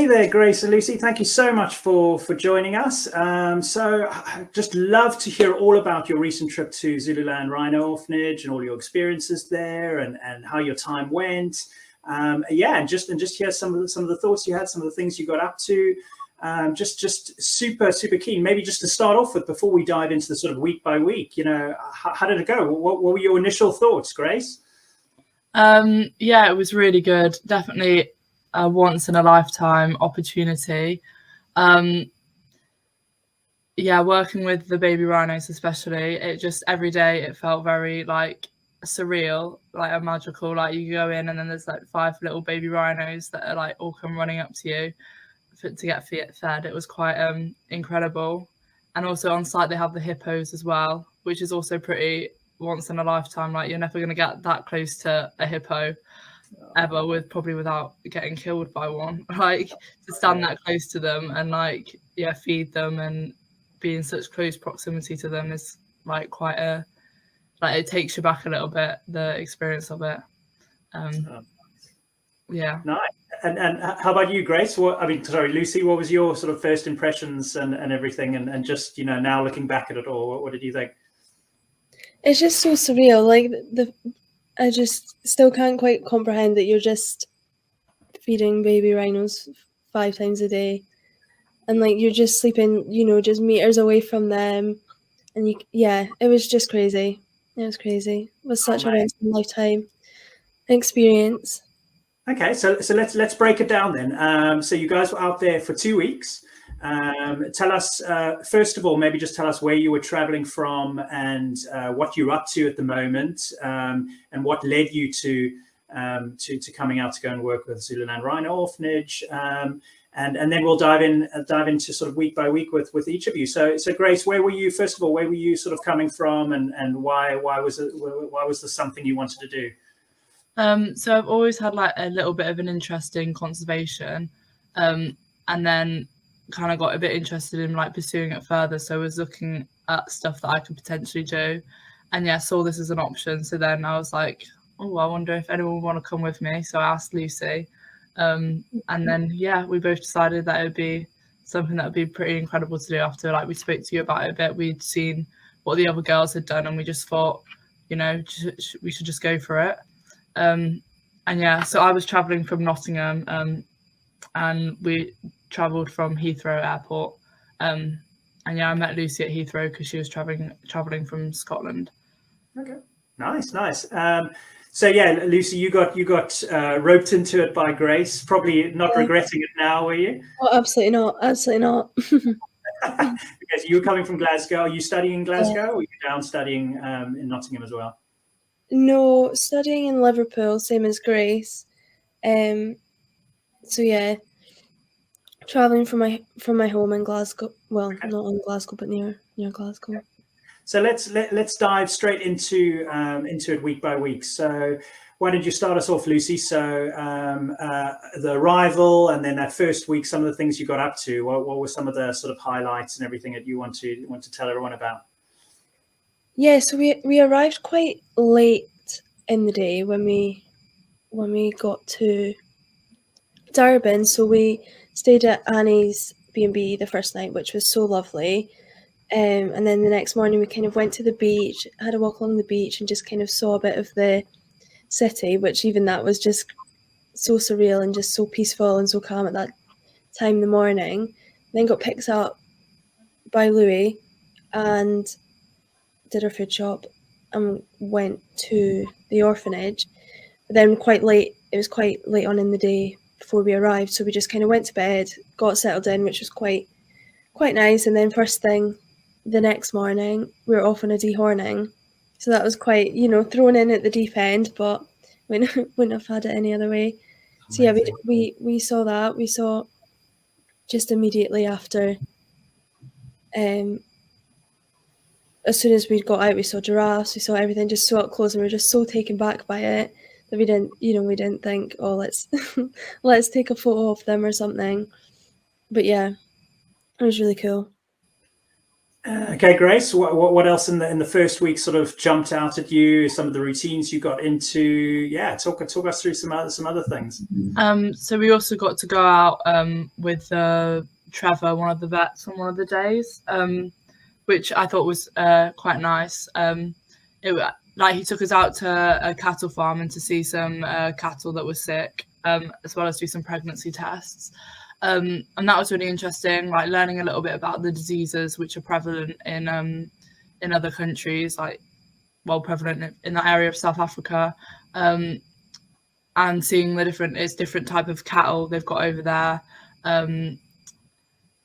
Hey there, Grace and Lucy. Thank you so much for joining us. So I'd just love to hear all about your recent trip to Zululand Rhino Orphanage and all your experiences there and how your time went. And just hear some of the thoughts you had, some of the things you got up to. Just super keen. Maybe just to start off with, before we dive into the sort of week by week, how did it go? What were your initial thoughts, Grace? Yeah, it was really good. Definitely a once in a lifetime opportunity. Yeah, working with the baby rhinos especially, it just every day it felt very like surreal, like a magical, like you go in and then there's like 5 little baby rhinos that are like all come running up to you to get fed. It was quite incredible. And also on site they have the hippos as well, which is also pretty once in a lifetime. Like you're never going to get that close to a hippo ever, without getting killed by one. Like to stand that close to them and like feed them and be in such close proximity to them is like quite it takes you back a little bit, the experience of it. Yeah. Nice. And how about you, Grace? Lucy, what was your sort of first impressions and everything, and just now looking back at it all, what did you think? It's just so surreal. Like I just still can't quite comprehend that you're just feeding baby rhinos 5 times a day, and like you're just sleeping, just meters away from them, and it was just crazy. It was crazy. It was such a once in a lifetime experience. Okay, so let's break it down then. So you guys were out there for 2 weeks. Tell us, first of all, maybe just tell us where you were traveling from and what you're up to at the moment, and what led you to coming out to go and work with Zululand Rhino Orphanage. And then we'll dive into sort of week by week with each of you. So Grace, where were you, first of all, where were you sort of coming from, and why was this something you wanted to do? So I've always had like a little bit of an interest in conservation, and then kind of got a bit interested in like pursuing it further. So I was looking at stuff that I could potentially do, and saw this as an option. So then I was like, oh, I wonder if anyone would want to come with me. So I asked Lucy, and then we both decided that it would be something that would be pretty incredible to do. After like we spoke to you about it a bit, we'd seen what the other girls had done, and we just thought, we should just go for it. So I was traveling from Nottingham, and we traveled from Heathrow Airport. I met Lucy at Heathrow because she was traveling from Scotland. Okay, nice. So Lucy, you got roped into it by Grace. Probably not regretting it now, were you? Oh, absolutely not. Because you were coming from Glasgow. Are you studying in Glasgow, or are you down studying in Nottingham as well? No, studying in Liverpool, same as Grace. Traveling from my home in Glasgow. Well, not in Glasgow, but near Glasgow. So let's dive straight into it week by week. So why don't you start us off, Lucy? So the arrival, and then that first week, some of the things you got up to. What were some of the sort of highlights and everything that you want to tell everyone about? Yeah, so we arrived quite late in the day when we got to Durban. So we stayed at Annie's B&B the first night, which was so lovely. And then the next morning we kind of went to the beach, had a walk along the beach, and just kind of saw a bit of the city, which even that was just so surreal and just so peaceful and so calm at that time in the morning. Then got picked up by Louis and did our food shop and went to the orphanage. But then it was quite late on in the day before we arrived, so we just kind of went to bed, got settled in, which was quite nice. And then first thing the next morning we were off on a dehorning, so that was quite thrown in at the deep end, but we wouldn't have had it any other way. So yeah, we saw that. We saw just immediately after, as soon as we got out, we saw giraffes, we saw everything just so up close, and we were just so taken back by it that we didn't think, oh, let's let's take a photo of them or something. But yeah, it was really cool. Okay, Grace. What else in the first week sort of jumped out at you? Some of the routines you got into. Yeah, talk us through some other things. So we also got to go out with Trevor, one of the vets, on one of the days, which I thought was quite nice. He took us out to a cattle farm and to see some cattle that were sick, as well as do some pregnancy tests. And that was really interesting, like learning a little bit about the diseases which are prevalent in other countries, like prevalent in that area of South Africa, and seeing it's different type of cattle they've got over there, and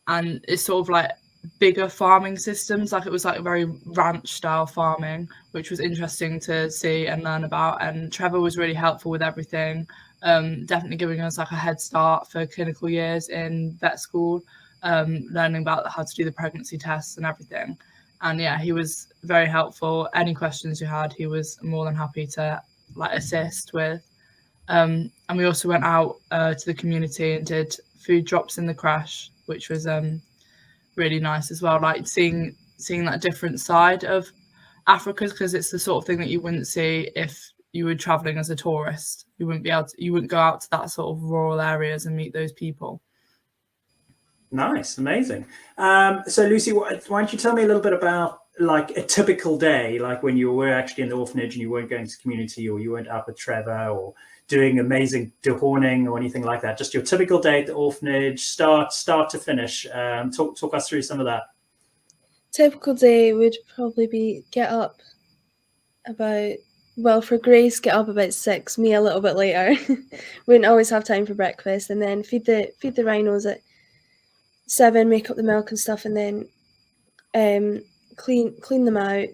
it's sort of like bigger farming systems, like it was like a very ranch style farming, which was interesting to see and learn about. And Trevor was really helpful with everything, definitely giving us like a head start for clinical years in vet school, learning about how to do the pregnancy tests and everything. And yeah, he was very helpful. Any questions you had, he was more than happy to like assist with. And we also went out to the community and did food drops in the crash, which was really nice as well, like seeing that different side of Africa, because it's the sort of thing that you wouldn't see if you were traveling as a tourist. You wouldn't go out to that sort of rural areas and meet those people. Nice, amazing. So Lucy, why don't you tell me a little bit about like a typical day, like when you were actually in the orphanage and you weren't going to community, or you weren't up with Trevor or doing amazing dehorning or anything like that. Just your typical day at the orphanage, start to finish. Talk us through some of that. Typical day would probably be get up for Grace, get up about 6, me a little bit later. Wouldn't always have time for breakfast, and then feed the rhinos at 7, make up the milk and stuff, and then clean them out,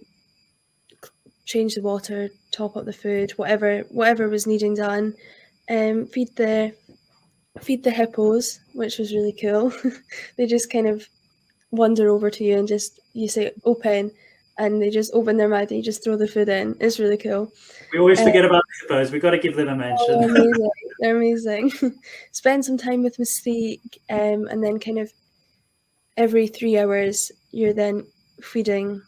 change the water, top up the food, whatever was needing done. Feed the hippos, which was really cool. They just kind of wander over to you and you say open, and they just open their mouth and you just throw the food in. It's really cool. We always forget about the hippos. We've got to give them a mention. They're amazing. Spend some time with Mystique, and then kind of every 3 hours you're then feeding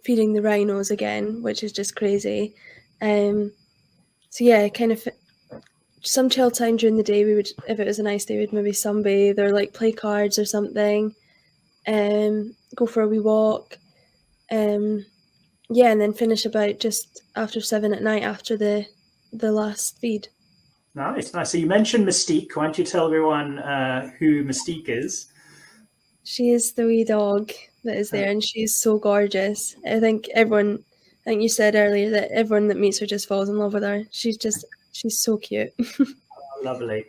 the rhinos again, which is just crazy. So yeah, kind of some chill time during the day. We would, if it was a nice day, we'd maybe sunbathe or like play cards or something, go for a wee walk, and then finish about just after 7 at night after the last feed. Nice. So you mentioned Mystique. Why don't you tell everyone who Mystique is? She is the wee dog that is there, and she's so gorgeous. I think you said earlier that everyone that meets her just falls in love with her. She's so cute. Lovely.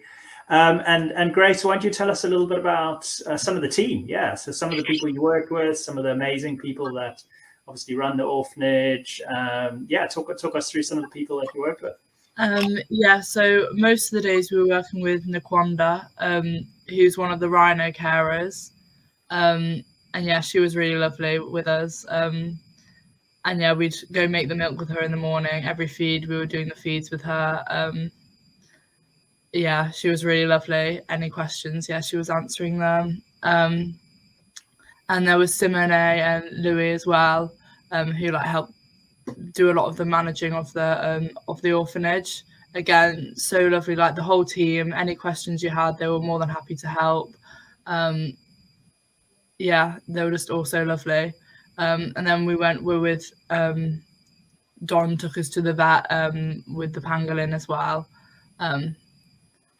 And Grace, why don't you tell us a little bit about some of the team? Yeah, so some of the people you worked with, some of the amazing people that obviously run the orphanage. Talk us through some of the people that you worked with. So most of the days we were working with Naquanda, who's one of the rhino carers. And yeah, she was really lovely with us. And yeah, we'd go make the milk with her in the morning. Every feed, we were doing the feeds with her. Yeah, she was really lovely. Any questions, yeah, she was answering them. And there was Simone and Louis as well, who like helped do a lot of the managing of the orphanage. Again, so lovely, like the whole team. Any questions you had, they were more than happy to help. Yeah, they were just all so lovely. And then we were with Don took us to the vet with the pangolin as well.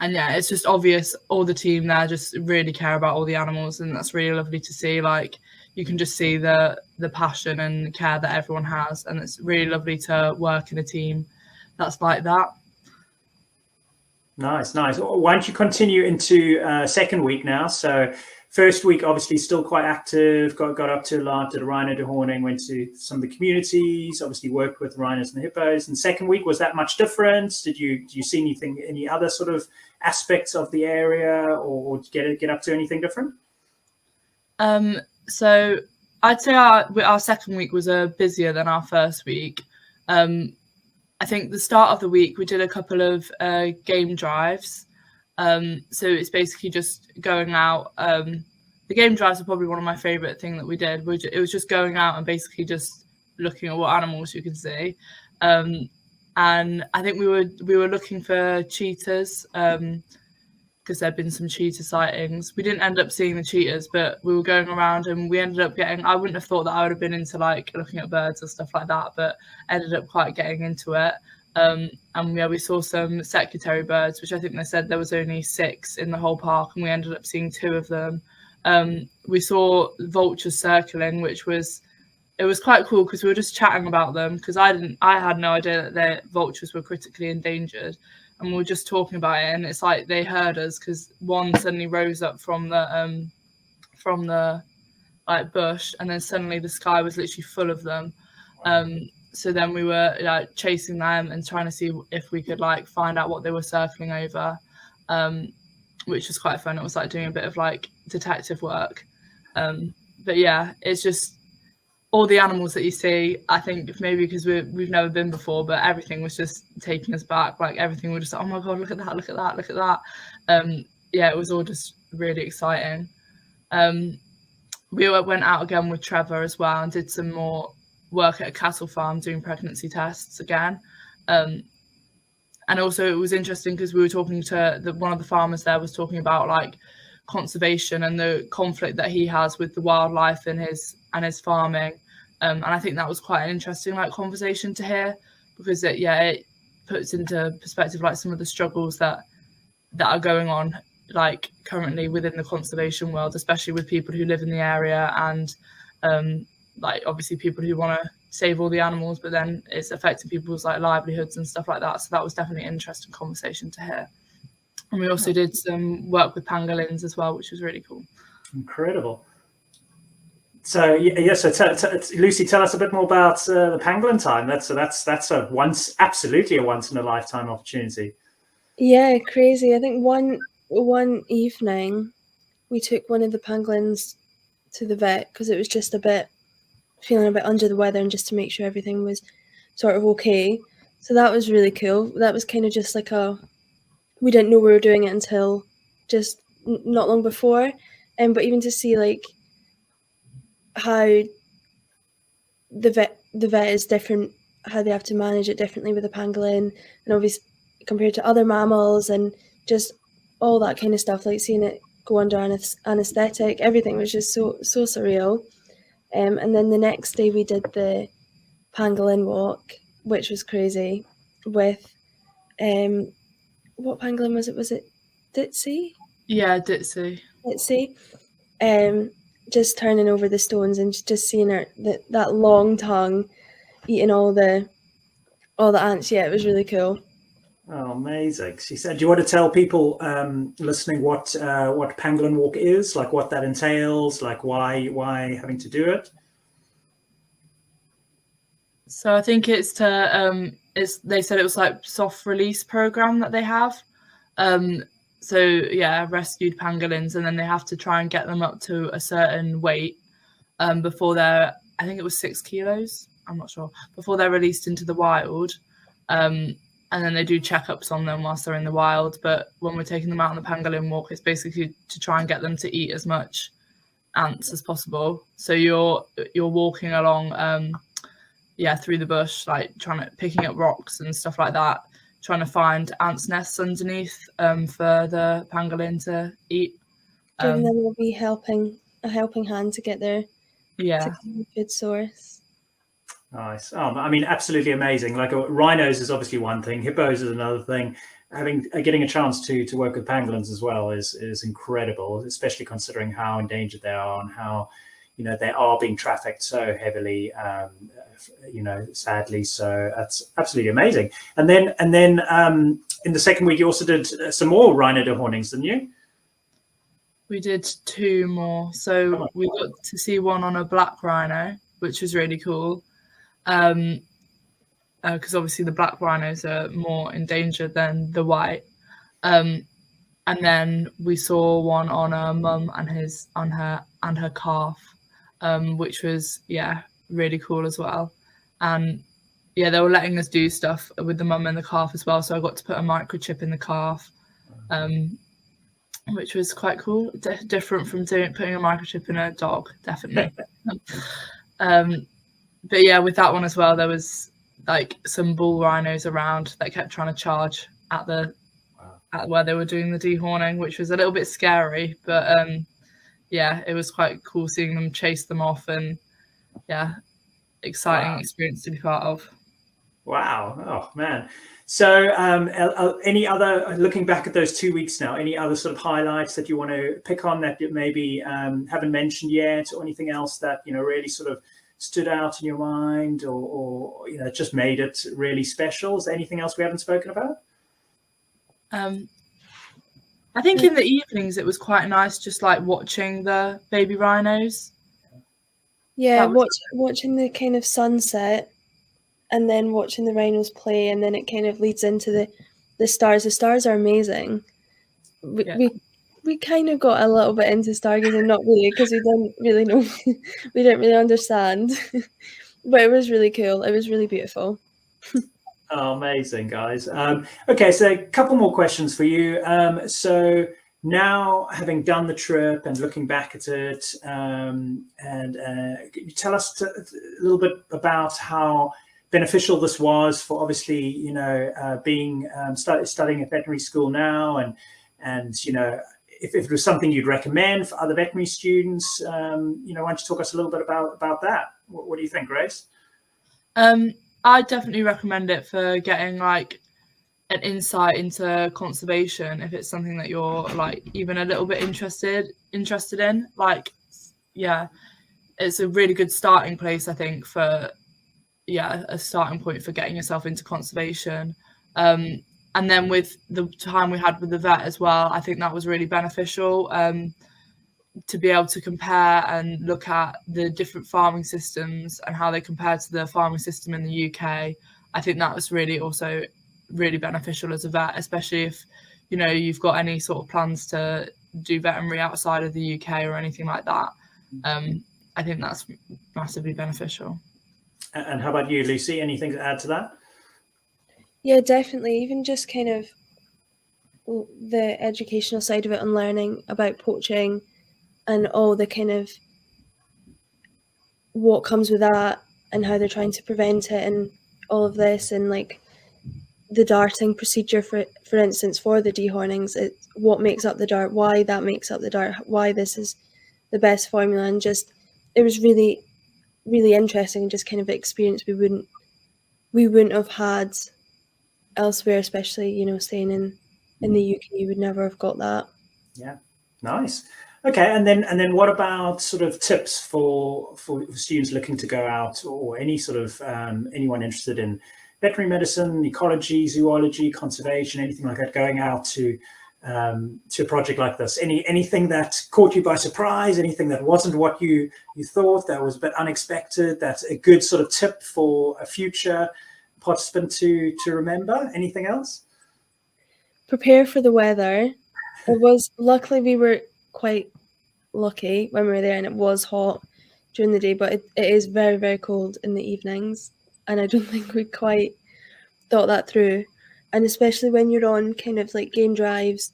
And yeah, it's just obvious all the team there just really care about all the animals, and that's really lovely to see. Like you can just see the passion and care that everyone has, and it's really lovely to work in a team that's like that. Nice. Why don't you continue into second week now? So first week, obviously still quite active, got up to a lot, did a rhino dehorning, went to some of the communities, obviously worked with rhinos and the hippos. And second week, was that much different? Did you see any other sort of aspects of the area, or get up to anything different? So I'd say our second week was busier than our first week. I think the start of the week we did a couple of game drives. So it's basically just going out the game drives are probably one of my favorite thing that we did. It was just going out and basically just looking at what animals you could see. And I think we were looking for cheetahs, because there'd been some cheetah sightings. We didn't end up seeing the cheetahs, but we were going around and we ended up getting, I wouldn't have thought that I would have been into like looking at birds or stuff like that, but ended up quite getting into it. And yeah, we saw some secretary birds, which I think they said there was only 6 in the whole park, and we ended up seeing 2 of them. We saw vultures circling, it was quite cool because we were just chatting about them, because I had no idea that the vultures were critically endangered, and we were just talking about it, and it's like they heard us because one suddenly rose up from the like bush, and then suddenly the sky was literally full of them. So then we were like chasing them and trying to see if we could like find out what they were circling over, which was quite fun. It was like doing a bit of like detective work. But yeah, it's just all the animals that you see. I think maybe because we've never been before, but everything was just taking us back. Like everything was just, oh my god, look at that, look at that, look at that. Yeah, it was all just really exciting. We went out again with Trevor as well and did some more work at a cattle farm doing pregnancy tests again. And also it was interesting because we were talking to one of the farmers there was talking about like conservation and the conflict that he has with the wildlife and his farming. And I think that was quite an interesting like conversation to hear, because it puts into perspective like some of the struggles that are going on like currently within the conservation world, especially with people who live in the area and like obviously people who want to save all the animals, but then it's affecting people's like livelihoods and stuff like that. So that was definitely an interesting conversation to hear. And we also did some work with pangolins as well, which was really cool. Incredible. So Lucy, tell us a bit more about the pangolin time. That's absolutely a once in a lifetime opportunity. Yeah, crazy. I think one evening we took one of the pangolins to the vet because it was just feeling a bit under the weather, and just to make sure everything was sort of okay. So that was really cool. That was kind of just like we didn't know we were doing it until just not long before. But even to see like how the vet is different, how they have to manage it differently with a pangolin, and obviously compared to other mammals, and just all that kind of stuff, like seeing it go under anesthetic, everything was just so surreal. And then the next day we did the pangolin walk, which was crazy, with what pangolin was it? Was it Ditsy? Yeah, Ditsy. Just turning over the stones and just seeing her that long tongue eating all the ants. Yeah, it was really cool. Oh, amazing. She said, do you want to tell people listening what pangolin walk is, like what that entails, like why having to do it? So I think it's they said it was like soft release program that they have. So yeah, rescued pangolins, and then they have to try and get them up to a certain weight before I think it was 6 kilos, I'm not sure, before they're released into the wild. And then they do checkups on them whilst they're in the wild. But when we're taking them out on the pangolin walk, it's basically to try and get them to eat as much ants as possible. So you're walking along, through the bush, like picking up rocks and stuff like that, trying to find ants' nests underneath for the pangolin to eat. And then we'll be a helping hand to get there. Yeah. To get a good source. Nice. I mean, absolutely amazing. Like rhinos is obviously one thing, hippos is another thing. Getting a chance to work with pangolins as well is incredible, especially considering how endangered they are and how they are being trafficked so heavily. Sadly. So that's absolutely amazing. And then in the second week, you also did some more rhino dehornings, didn't you? We did 2 more. So we got to see one on a black rhino, which was really cool. Because obviously the black rhinos are more endangered than the white. And then we saw one on a mum and her calf, which was really cool as well. And they were letting us do stuff with the mum and the calf as well. So I got to put a microchip in the calf, which was quite cool. Different from putting a microchip in a dog, definitely. But yeah, with that one as well, there was like some bull rhinos around that kept trying to charge at where they were doing the dehorning, which was a little bit scary. But yeah, it was quite cool seeing them chase them off, and yeah, exciting experience to be part of. Wow. Oh, man. So any other, looking back at those 2 weeks now, any other sort of highlights that you want to pick on that you maybe haven't mentioned yet, or anything else that, really sort of stood out in your mind, or just made it really special? Is there anything else we haven't spoken about? I think in the evenings it was quite nice just like watching the baby rhinos. Yeah, watching the kind of sunset and then watching the rhinos play, and then it kind of leads into the stars. The stars are amazing. We kind of got a little bit into stargazing, not really, because we didn't really know, we didn't really understand, but it was really cool. It was really beautiful. Oh, amazing, guys. Okay, so a couple more questions for you. So now, having done the trip and looking back at it, and can you tell us a little bit about how beneficial this was for, obviously, being studying at veterinary school now, and if it was something you'd recommend for other veterinary students, why don't you talk us a little bit about that? What do you think, Grace? I definitely recommend it for getting like an insight into conservation, if it's something that you're like even a little bit interested in. Like, yeah, it's a really good starting place, I think, for a starting point for getting yourself into conservation. And then with the time we had with the vet as well, I think that was really beneficial, to be able to compare and look at the different farming systems and how they compare to the farming system in the UK. I think that was really also really beneficial as a vet, especially if you've got any sort of plans to do veterinary outside of the UK or anything like that. I think that's massively beneficial. And how about you, Lucy? Anything to add to that? Yeah, definitely. Even just kind of the educational side of it and learning about poaching and all the kind of what comes with that and how they're trying to prevent it and all of this, and like the darting procedure, for instance, for the dehornings, what makes up the dart, why that makes up the dart, why this is the best formula, and just it was really, really interesting, and just kind of experience we wouldn't have had elsewhere, especially staying in the UK. You would never have got that. Yeah, nice. Okay, and then what about sort of tips for students looking to go out, or any sort of anyone interested in veterinary medicine, ecology, zoology, conservation, anything like that, going out to a project like this? Anything that caught you by surprise? Anything that wasn't what you thought, that was a bit unexpected? That's a good sort of tip for a future participant to remember? Anything else? Prepare for the weather. Luckily we were quite lucky when we were there, and it was hot during the day, but it is very, very cold in the evenings, and I don't think we quite thought that through. And especially when you're on kind of like game drives,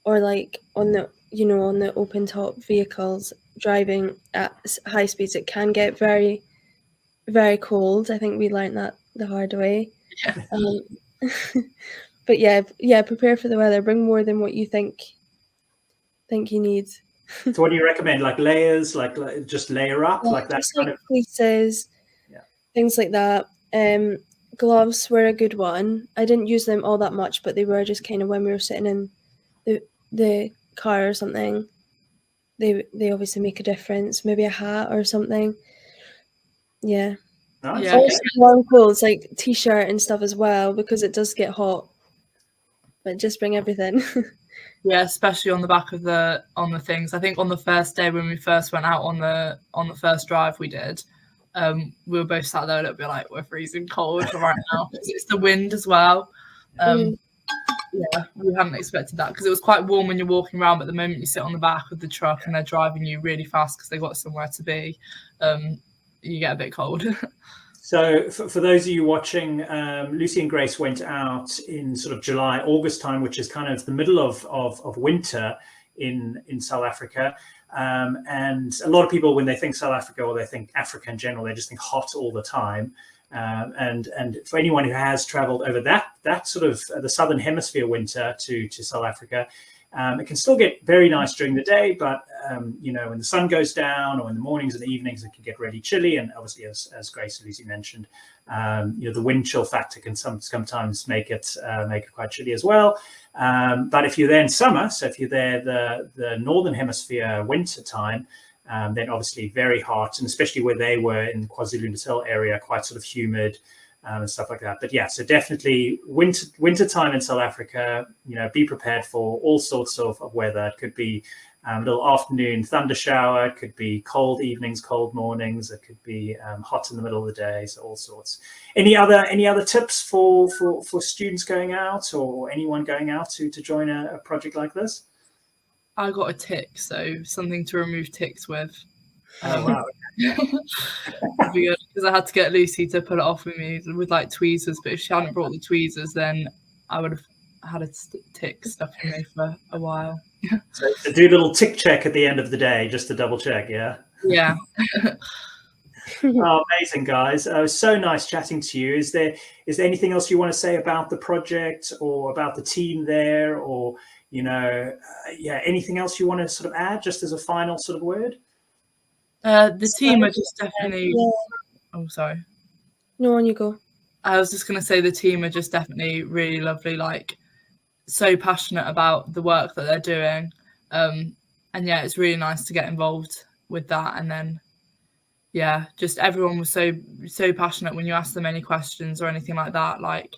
or like on the on the open top vehicles driving at high speeds, it can get very, very cold. I think we learned that the hard way. Yeah. But yeah, prepare for the weather. Bring more than what you think you need. So what do you recommend? Like layers, like just layer up, like that kind of fleeces, things like that. Gloves were a good one. I didn't use them all that much, but they were just kind of when we were sitting in the car or something. They obviously make a difference. Maybe a hat or something. Yeah. Nice. Yeah. Also warm clothes, like t-shirt and stuff as well, because it does get hot. But just bring everything. Yeah, especially on the back of the things. I think on the first day when we first went out on the first drive we did, we were both sat there a little bit like, we're freezing cold right now. It's the wind as well. Yeah, we hadn't expected that, because it was quite warm when you're walking around, but the moment you sit on the back of the truck and they're driving you really fast because they've got somewhere to be, you get a bit cold. So for those of you watching, Lucy and Grace went out in sort of July, August time, which is kind of the middle of winter in South Africa. And a lot of people, when they think South Africa or they think Africa in general, they just think hot all the time. And for anyone who has traveled over that sort of the southern hemisphere winter to South Africa, it can still get very nice during the day, but you know, when the sun goes down or in the mornings and the evenings, it can get really chilly. And obviously, as Grace and Lucy mentioned, you know, the wind chill factor can sometimes make it quite chilly as well. But if you're there in summer, so if you're there the northern hemisphere winter time, then obviously very hot, and especially where they were in KwaZulu-Natal area, quite sort of humid and stuff like that. But yeah, so definitely winter time in South Africa, you know, be prepared for all sorts of weather. It could be a little afternoon thunder shower, it could be cold evenings, cold mornings, it could be hot in the middle of the day, so all sorts. Any other tips for students going out or anyone going out to join a project like this? I got a tick, so something to remove ticks with. Oh wow. Because I had to get Lucy to pull it off with me with like tweezers, but if she hadn't brought the tweezers, then I would have had a tick stuck in me for a while. So do a little tick check at the end of the day just to double check. Yeah. Oh, amazing, guys. It was so nice chatting to you. Is there anything else you want to say about the project or about the team there, or you know, anything else you want to sort of add just as a final sort of word? The team are just definitely. Oh, sorry. No, on you go. I was just going to say the team are just definitely really lovely, like so passionate about the work that they're doing. And yeah, it's really nice to get involved with that. And then, yeah, just everyone was so passionate when you ask them any questions or anything like that. Like,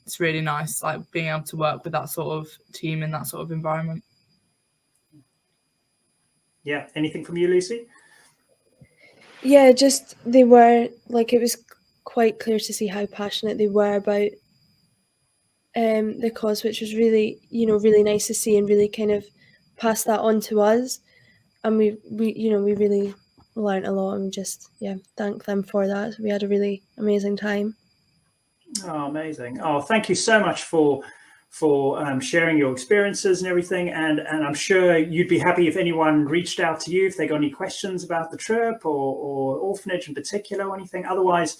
it's really nice, like being able to work with that sort of team in that sort of environment. Yeah. Anything from you, Lucy? Yeah, just they were like, it was quite clear to see how passionate they were about the cause, which was really, you know, really nice to see and really kind of pass that on to us. And we really learned a lot, and just thank them for that. We had a really amazing time. Oh, amazing. Oh, thank you so much for sharing your experiences and everything. And I'm sure you'd be happy if anyone reached out to you if they got any questions about the trip or orphanage in particular or anything. Otherwise,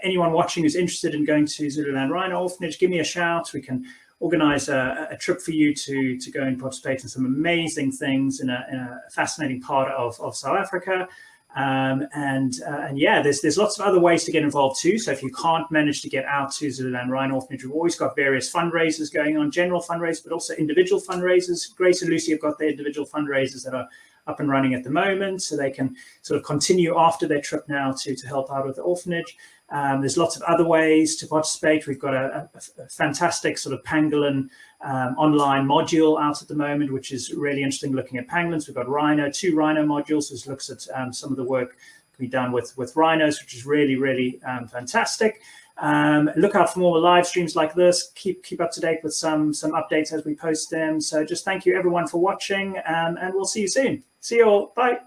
anyone watching who's interested in going to Zululand Rhino Orphanage, give me a shout. We can organize a trip for you to go and participate in some amazing things in a fascinating part of South Africa. And yeah, there's lots of other ways to get involved too. So if you can't manage to get out to Zululand Rhino Orphanage, we've always got various fundraisers going on, general fundraisers, but also individual fundraisers. Grace and Lucy have got their individual fundraisers that are up and running at the moment, so they can sort of continue after their trip now to help out with the orphanage. There's lots of other ways to participate. We've got a fantastic sort of pangolin online module out at the moment, which is really interesting, looking at pangolins. We've got two rhino modules, which looks at some of the work can be done with rhinos, which is really, really fantastic. Look out for more live streams like this. Keep up to date with some updates as we post them. So just thank you everyone for watching, and we'll see you soon. See you all. Bye.